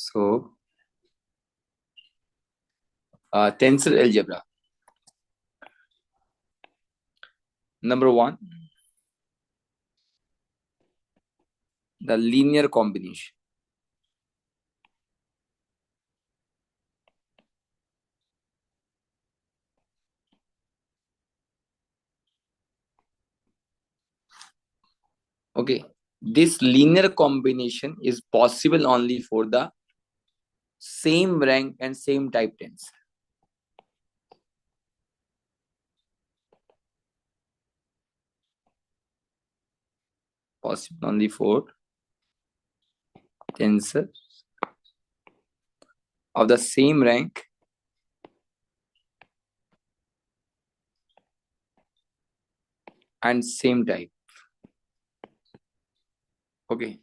So, tensor algebra. Number one, the linear combination. Okay, this linear combination is possible only for the same rank and same type tensor. Possible only for tensors of the same rank and same type. Okay,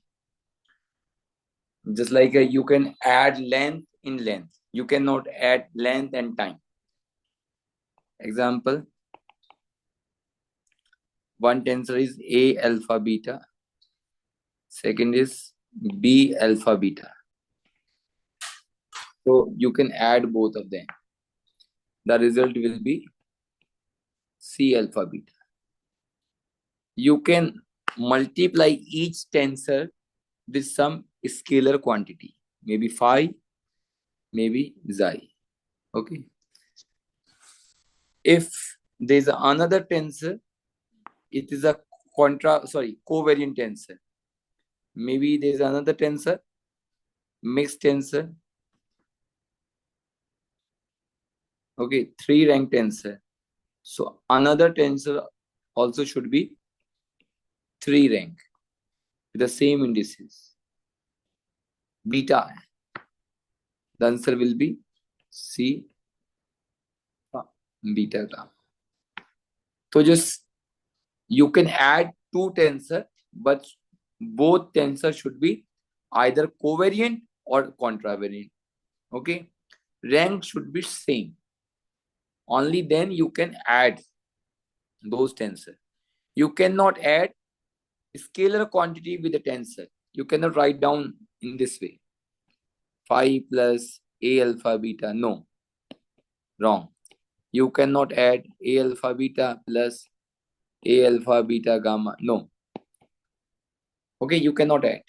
just like you can add length in length, you cannot add length and time. Example, one tensor is A alpha beta, second is B alpha beta. So you can add both of them. The result will be C alpha beta. You can multiply each tensor with some scalar quantity, maybe phi, maybe xi. Okay. If there is another tensor, it is a covariant tensor. Maybe there is another tensor, mixed tensor. Okay, 3-rank tensor. So another tensor also should be 3-rank with the same indices. Beta. The answer will be C beta gamma. So just you can add two tensor, but both tensors should be either covariant or contravariant. Okay, rank should be same. Only then you can add those tensor. You cannot add scalar quantity with the tensor. You cannot write down in this way. Phi plus A alpha beta. No, wrong. You cannot add A alpha beta plus A alpha beta gamma. No. Okay, you cannot add.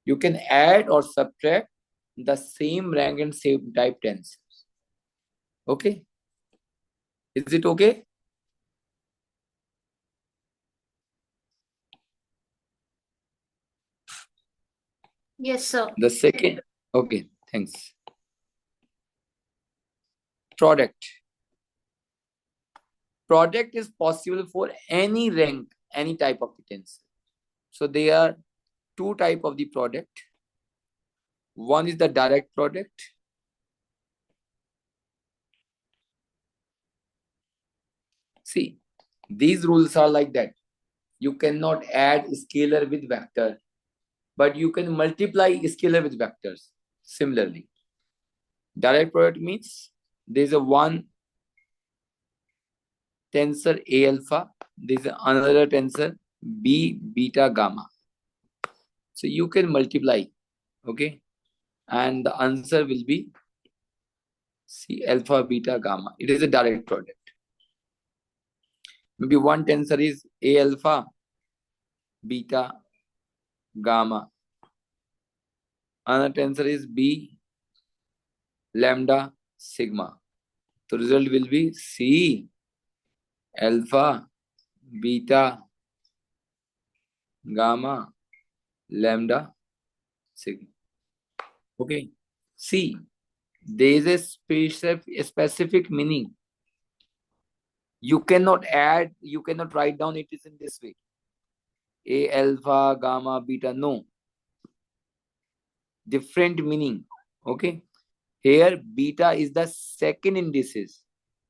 You can add or subtract the same rank and same type tensors. Okay. Is it okay? Yes, sir. The second, okay, thanks. Product. Product is possible for any rank, any type of the tensor. So there are two types of the product. One is the direct product. See, these rules are like that. You cannot add scalar with vector, but you can multiply scalar with vectors. Similarly, direct product means there's a one tensor A alpha, there's another tensor B beta gamma. So you can multiply, okay? And the answer will be C alpha beta gamma. It is a direct product. Maybe one tensor is A alpha beta gamma. Another tensor is B lambda sigma. The result will be C alpha beta gamma lambda sigma. Okay. See, there is a specific meaning. You cannot add, you cannot write down it is in this way. A alpha, gamma, beta, no. Different meaning. Okay. Here, beta is the second indices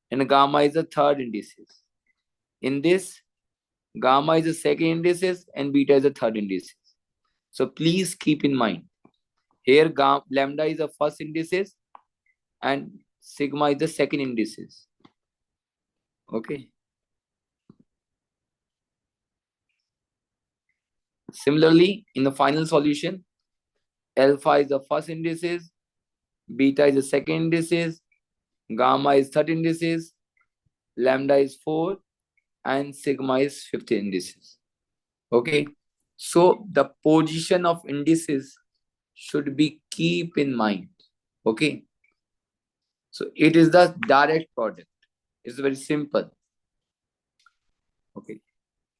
and gamma is the third indices. In this, gamma is the second indices and beta is the third indices. So please keep in mind. Here, lambda is the first indices and sigma is the second indices. Okay. Similarly, in the final solution, alpha is the first indices, beta is the second indices, gamma is third indices, lambda is 4, and sigma is fifth indices. Okay, so the position of indices should be keep in mind. Okay, so it is the direct product. It's very simple. Okay,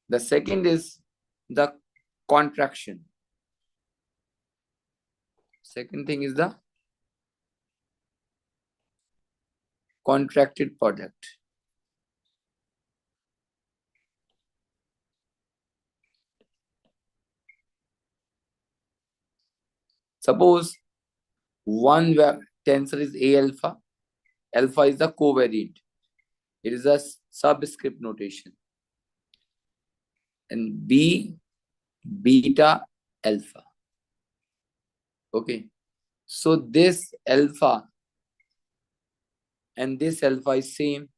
the second is the contraction. Second thing is the contracted product. Suppose one tensor is A alpha. Alpha is the covariant. It is a subscript notation. And B beta alpha. Okay. So this alpha and this alpha is same.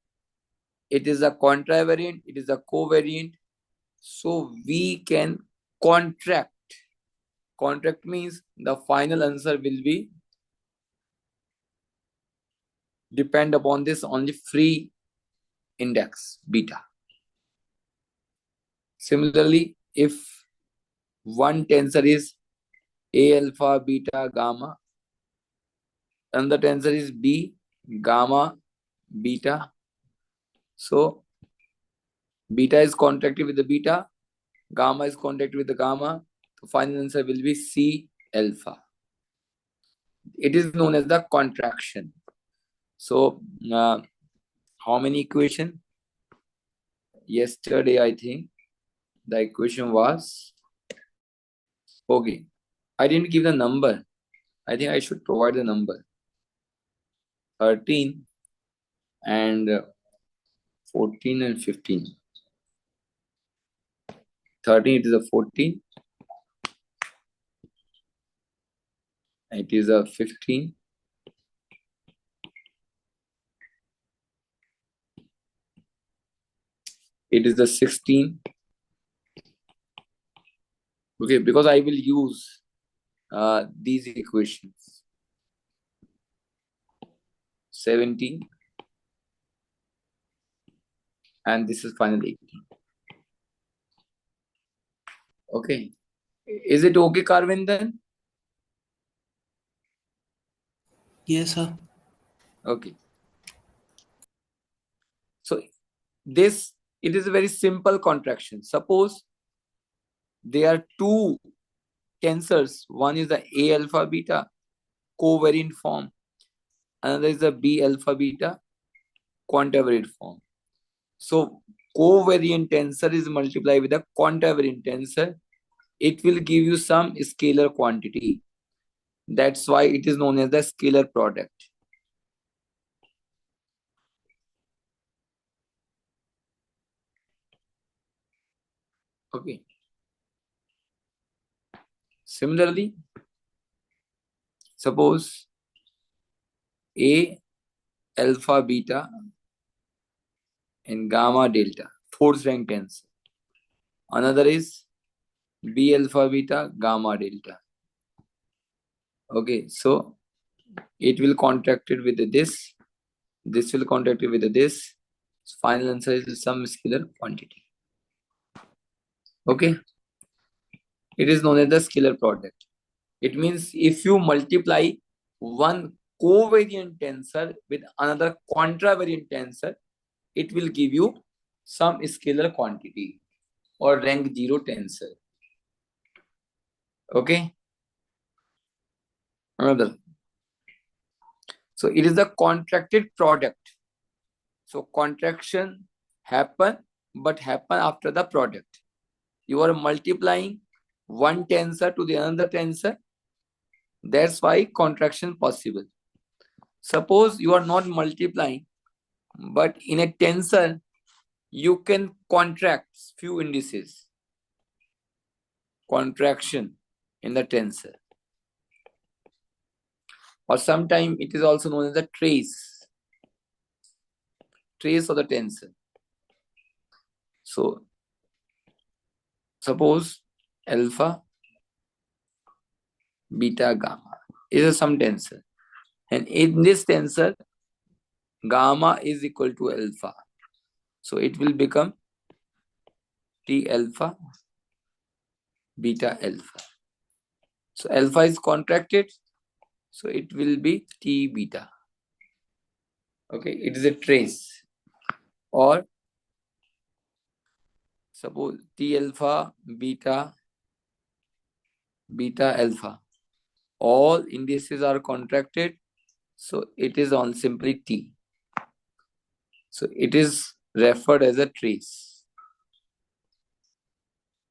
It is a contravariant. It is a covariant. So we can contract. Contract means the final answer will be depend upon this only free index beta. Similarly, if one tensor is A alpha, beta, gamma, and the tensor is B gamma, beta. So beta is contracted with the beta, gamma is contracted with the gamma. The final answer will be C alpha. It is known as the contraction. So how many equation? Yesterday, I think the equation was okay. I didn't give the number. I think I should provide the number. 13 and 14 and 15. 13 it is a 14. It is a 15. It is the 16. Okay, because I will use these equations. 17. And this is final 18. Okay. Is it okay, Carvin, then? Yes, sir. Okay. So this, it is a very simple contraction. Suppose there are two tensors. One is the A alpha beta covariant form. Another is the B alpha beta quantavariate form. So covariant tensor is multiplied with the quantavariant tensor. It will give you some scalar quantity. That's why it is known as the scalar product. Okay. Similarly, suppose A alpha beta and gamma delta, fourth rank tensor. Another is B alpha beta gamma delta. Okay, so it will contracted with this. This will contracted with this. Final answer is some scalar quantity. Okay. It is known as the scalar product. It means if you multiply one covariant tensor with another contravariant tensor, it will give you some scalar quantity or rank 0 tensor. Okay. Another. So it is the contracted product. So contraction happen, but happen after the product. You are multiplying one tensor to the another tensor. That's why contraction possible. Suppose you are not multiplying, but in a tensor, you can contract few indices. Contraction in the tensor. Or sometimes it is also known as the trace. Trace of the tensor. So, suppose alpha beta, gamma is a some tensor. And in this tensor, gamma is equal to alpha. So it will become T alpha, beta alpha. So alpha is contracted. So it will be T beta. Okay, it is a trace. Or suppose T alpha, beta, beta alpha. All indices are contracted. So it is on simply T. So it is referred as a trace.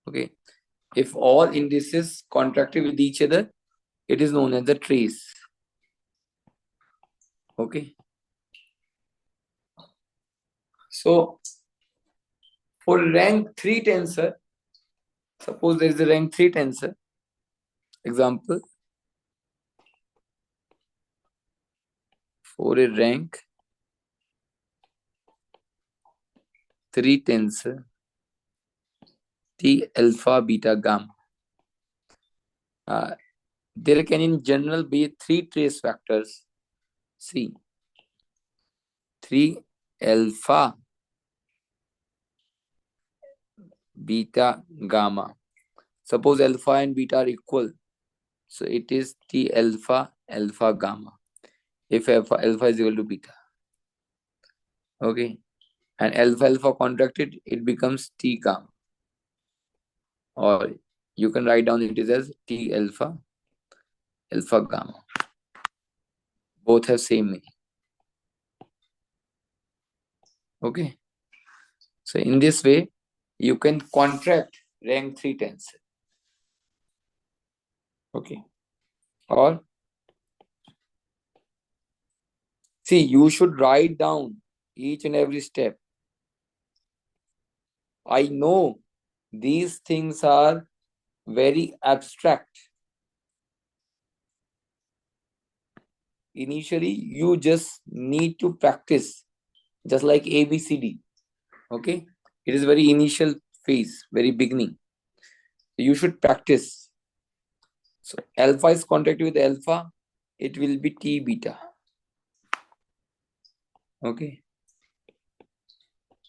Okay. If all indices contracted with each other, it is known as a trace. Okay. So for rank 3 tensor, suppose there is a rank 3 tensor. Example, for a rank 3 tensor, T alpha, beta, gamma. There can in general be 3 trace factors. See, 3 alpha, beta, gamma. Suppose alpha and beta are equal. So it is T alpha, alpha, gamma. If alpha is equal to beta. Okay. And alpha alpha contracted, it becomes T gamma. Or you can write down it is as T alpha, alpha gamma. Both have same meaning. Okay. So in this way, you can contract rank 3 tensor. Okay. Or see, you should write down each and every step. I know these things are very abstract. Initially, you just need to practice, just like ABCD. Okay. It is very initial phase, very beginning. You should practice. So alpha is contracted with alpha, it will be T beta. Okay.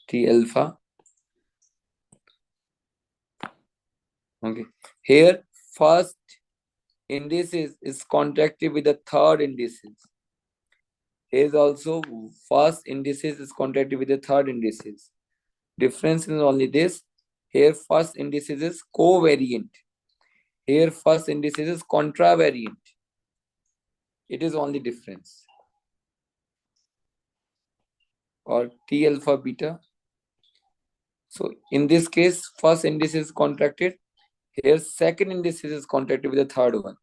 T alpha. Okay. Here, first indices is contracted with the third indices. Here is also first indices is contracted with the third indices. Difference is only this. Here first indices is covariant. Here first indices is contravariant. It is only difference. Or T alpha beta. So in this case, first indices is contracted. Here second indices is contracted with the third one.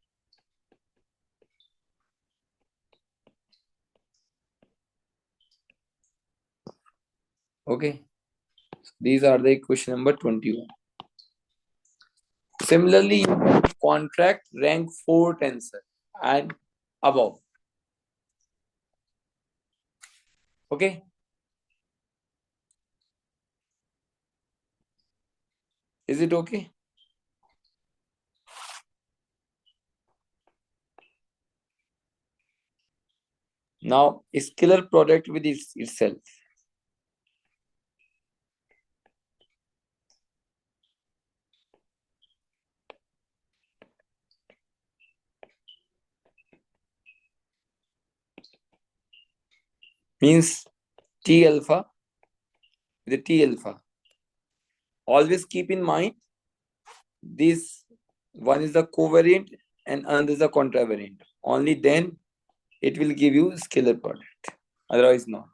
Okay. So these are the equation number 21. Similarly, you can contract rank 4 tensor and above. Okay. Is it okay? Now, scalar product with itself. Means T alpha with the T alpha. Always keep in mind this one is the covariant and another is the contravariant. Only then it will give you scalar product. Otherwise not.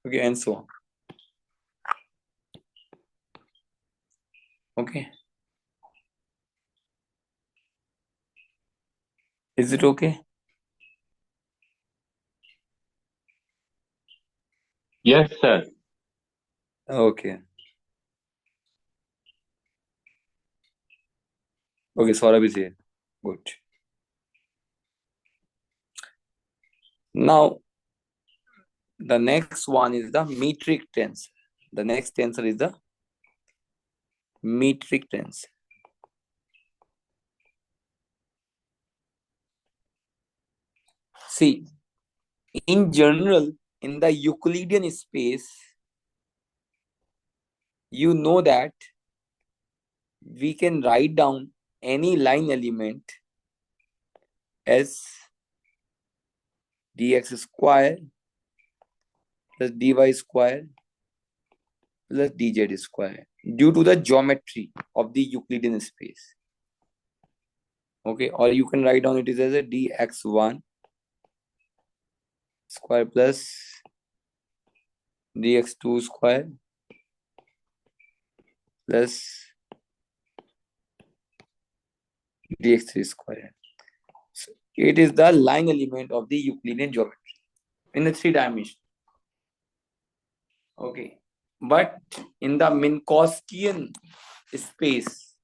Okay, and so on. Okay. Is it okay? Yes, sir. Okay. Okay, Saurabh is here. Good. Now, The next one is the metric tensor. The next tensor is the metric tensor. See, in general, in the Euclidean space, you know that we can write down any line element as dx square plus dy square plus dz square due to the geometry of the Euclidean space. Okay, or you can write down it is as a dx1 square plus dx2 square plus dx3 square. So it is the line element of the Euclidean geometry in the 3 dimension. Okay, but in the Minkowskian space,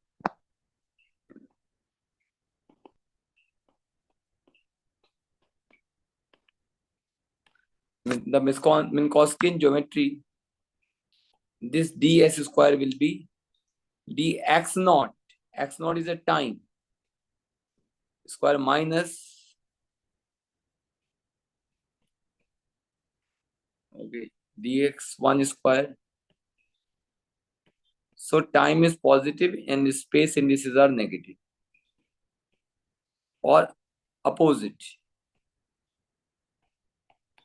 the Minkowskian geometry, this ds square will be dx naught. X naught is a time square minus, okay, dx1 square. So time is positive and space indices are negative or opposite.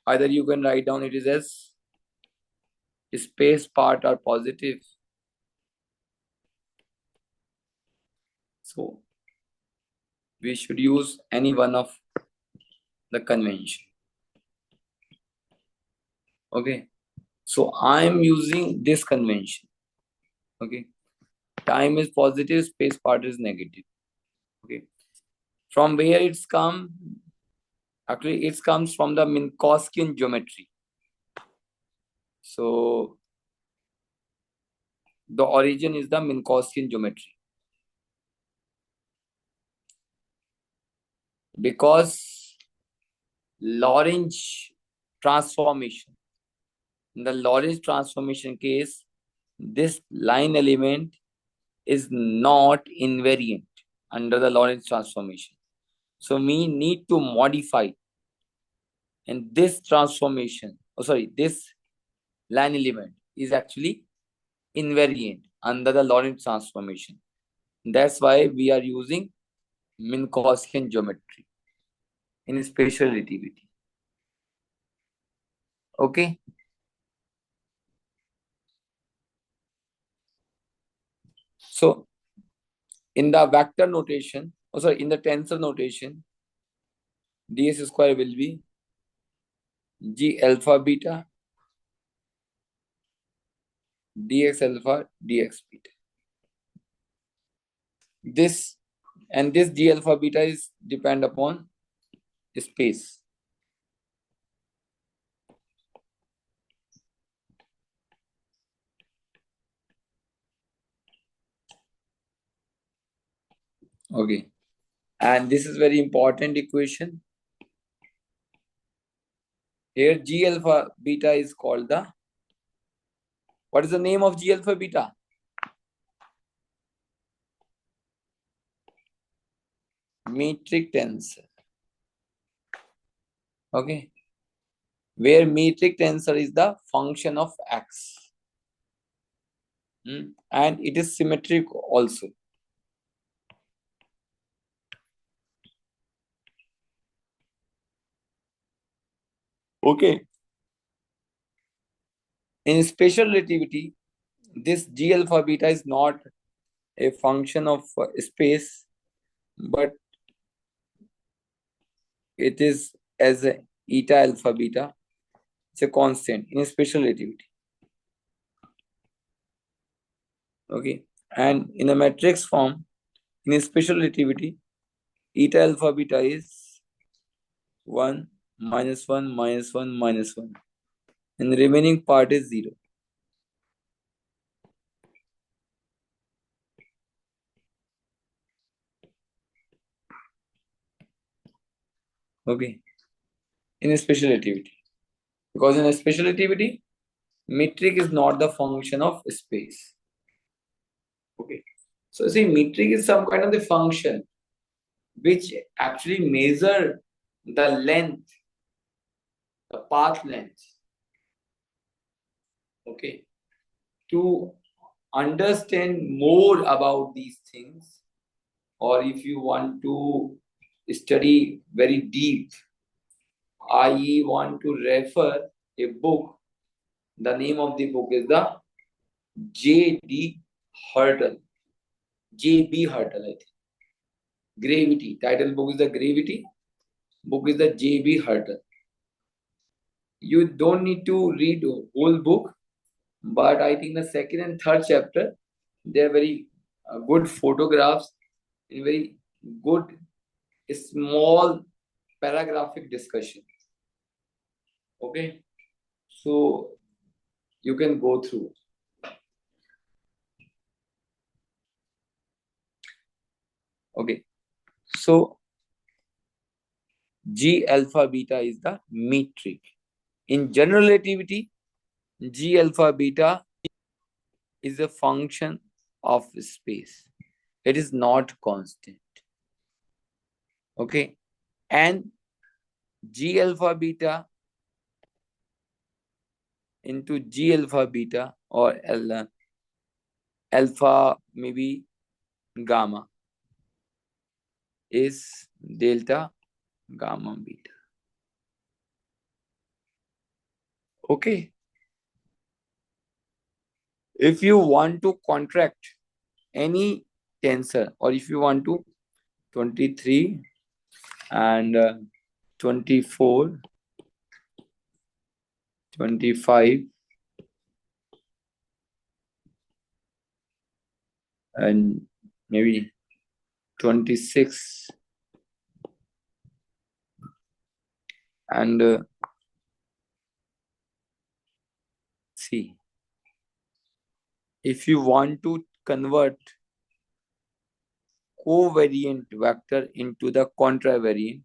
Either you can write down it is as space part are positive. So we should use any one of the convention. Okay. So I am using this convention. Okay. Time is positive, space part is negative. Okay. From where it's come? Actually, it comes from the Minkowskian geometry. So the origin is the Minkowskian geometry. Because Lorentz transformation. In the Lorentz transformation case, this line element is not invariant under the Lorentz transformation. So we need to modify, and this transformation, this line element is actually invariant under the Lorentz transformation. That's why we are using Minkowskian geometry in special relativity. Okay. So in the vector notation, in the tensor notation, ds square will be g alpha beta dx alpha dx beta. This g alpha beta is depend upon space. Okay. And this is very important equation. Here g alpha beta is called the, what is the name of g alpha beta? Metric tensor. Okay. Where metric tensor is the function of x. And it is symmetric also. Okay. In special relativity, this g alpha beta is not a function of space, but it is as a eta alpha beta. It's a constant in special relativity. Okay. And in a matrix form, in special relativity, eta alpha beta is 1, minus 1, minus 1, minus 1. And the remaining part is 0. Okay. In a special relativity. Because in special relativity, metric is not the function of space. Okay. So see, metric is some kind of the function which actually measure the length, the path length. Okay. To understand more about these things, or if you want to study very deep, I want to refer a book. The name of the book is the J.D. Hurtle. J.B. Hurtle, I think. Gravity. Title book is the Gravity. Book is the J.B. Hurtle. You don't need to read whole book, but I think the second and third chapter, they are very good photographs and very good small paragraphic discussion. Okay, so you can go through. Okay, so G alpha beta is the metric. In general relativity, G alpha beta is a function of space. It is not constant. Okay, and G alpha beta into G alpha beta or alpha maybe gamma is delta gamma beta. Okay. If you want to contract any tensor, or if you want to 23 and 24, 25 and maybe 26 and see, if you want to convert covariant vector into the contravariant,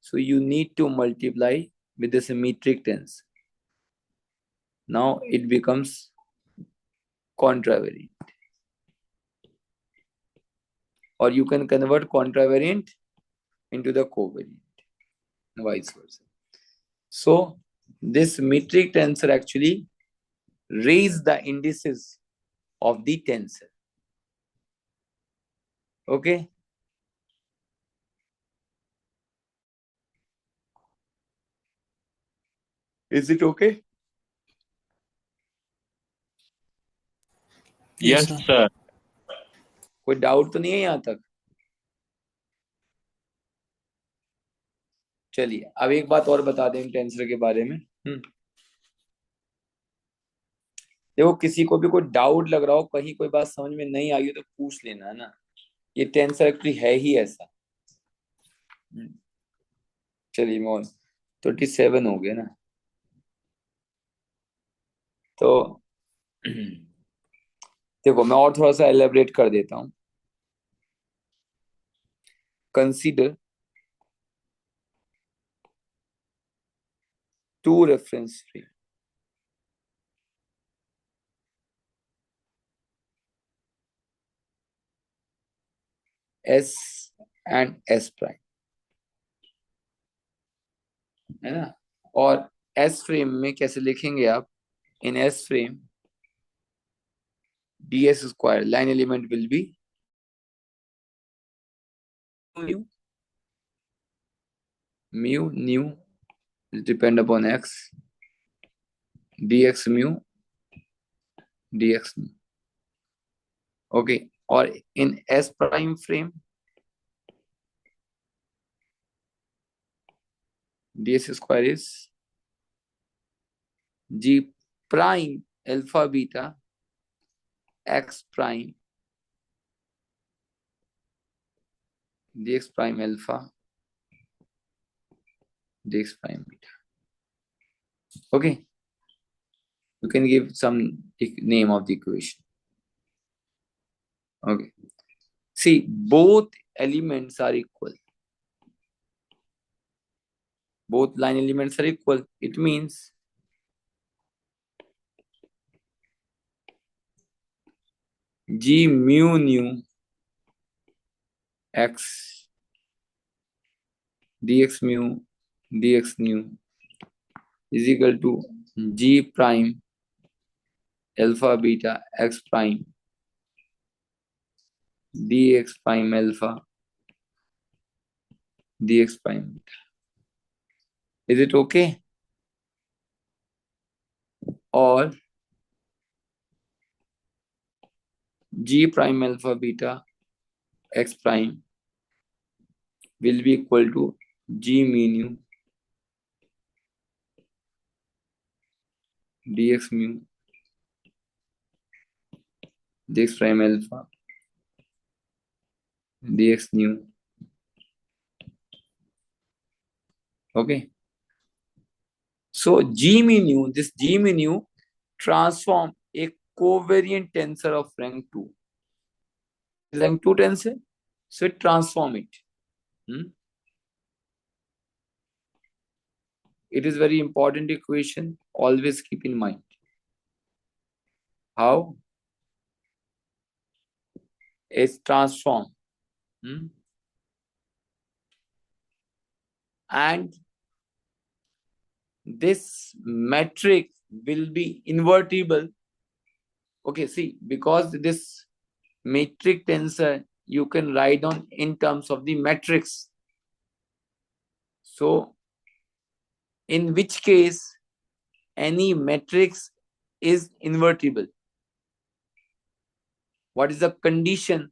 so you need to multiply with the symmetric tensor. Now it becomes contravariant. Or you can convert contravariant into the covariant, vice versa. So this metric tensor actually raise the indices of the tensor. Okay. Is it okay? Yes, sir. कोई doubt तो नहीं है यहाँ तक? चलिए अब एक बात और बता दें टेंसर के बारे में. देखो किसी को भी कोई डाउट लग रहा हो, कहीं कोई बात समझ में नहीं आई हो तो पूछ लेना ना. ये टेंसर एक्चुअली है ही ऐसा. चलिए मोहन 27 हो गया ना. तो देखो मैं और थोड़ा सा एलेबरेट कर देता हूं. Consider two reference frame S and S prime, है ना. और S फ्रेम में कैसे लिखेंगे आप? इन S frame ds square line element will be mu nu will depend upon x, dx mu dx nu. Okay, और in S prime frame ds square is g prime alpha beta x prime dx prime alpha dx prime beta. Okay, you can give some name of the equation. Okay, see both elements are equal. Both line elements are equal. It means G mu nu x dx mu dx nu is equal to G prime alpha beta x prime dx prime alpha dx prime beta. Is it okay? Or G prime alpha beta x prime will be equal to G mu nu dx mu dx prime alpha dx nu. Okay. So G mu nu, this G mu nu transform a covariant tensor of rank 2. Rank 2 tensor, so it transform it. It is very important equation. Always keep in mind. How? It's transform. And this metric will be invertible. Okay, see, because this metric tensor you can write on in terms of the matrix. So in which case any matrix is invertible. What is the condition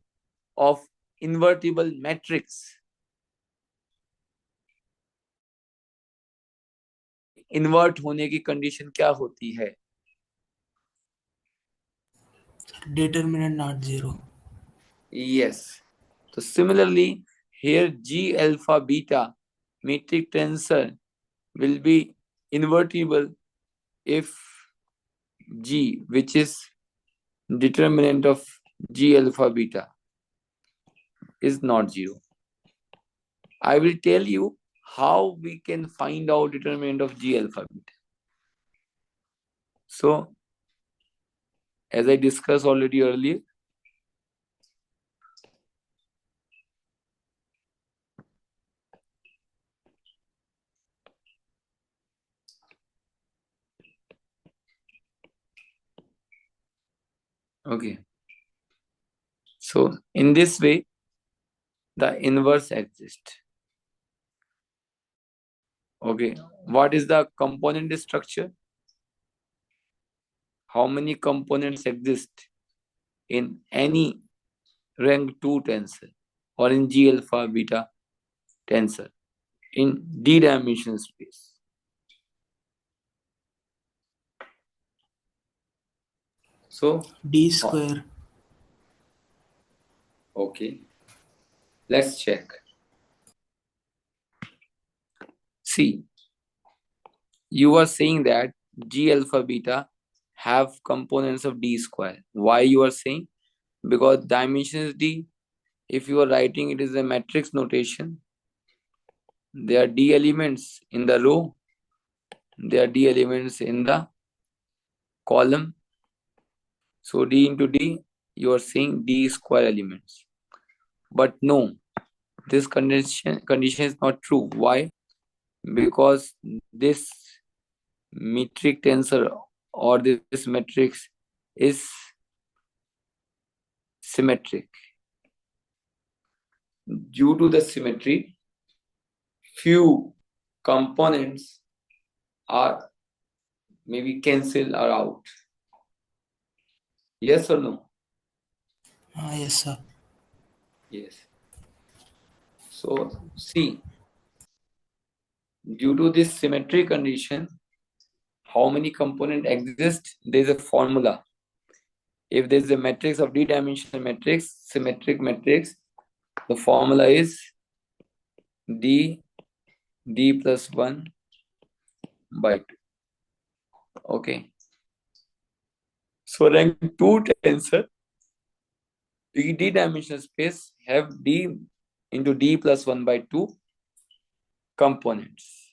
of invertible matrix? Invert होने की condition क्या होती है? Determinant not zero. Yes. So similarly, here G alpha beta metric tensor will be invertible if G, which is determinant of G alpha beta, is not zero. I will tell you how we can find out determinant of G alpha beta. So, as I discussed already earlier, okay. So, in this way, the inverse exists. Okay. What is the component structure? How many components exist in any rank 2 tensor or in G alpha beta tensor in d-dimensional space? So D square. Okay, let's check. See, you are saying that G alpha beta have components of D square. Why you are saying? Because dimension is D. If you are writing it is a matrix notation, there are D elements in the row, there are D elements in the column. So D into D, you are saying D square elements. But no, this condition is not true. Why? Because this metric tensor or this matrix is symmetric. Due to the symmetry, few components are maybe cancel or out. Yes or no? Yes, sir. Yes. So see, due to this symmetry condition, how many components exist? There is a formula. If there is a matrix of d-dimensional matrix, symmetric matrix, the formula is d plus 1 by 2. Okay. So rank 2 tensor d-dimensional space have d into d plus 1 by 2 components.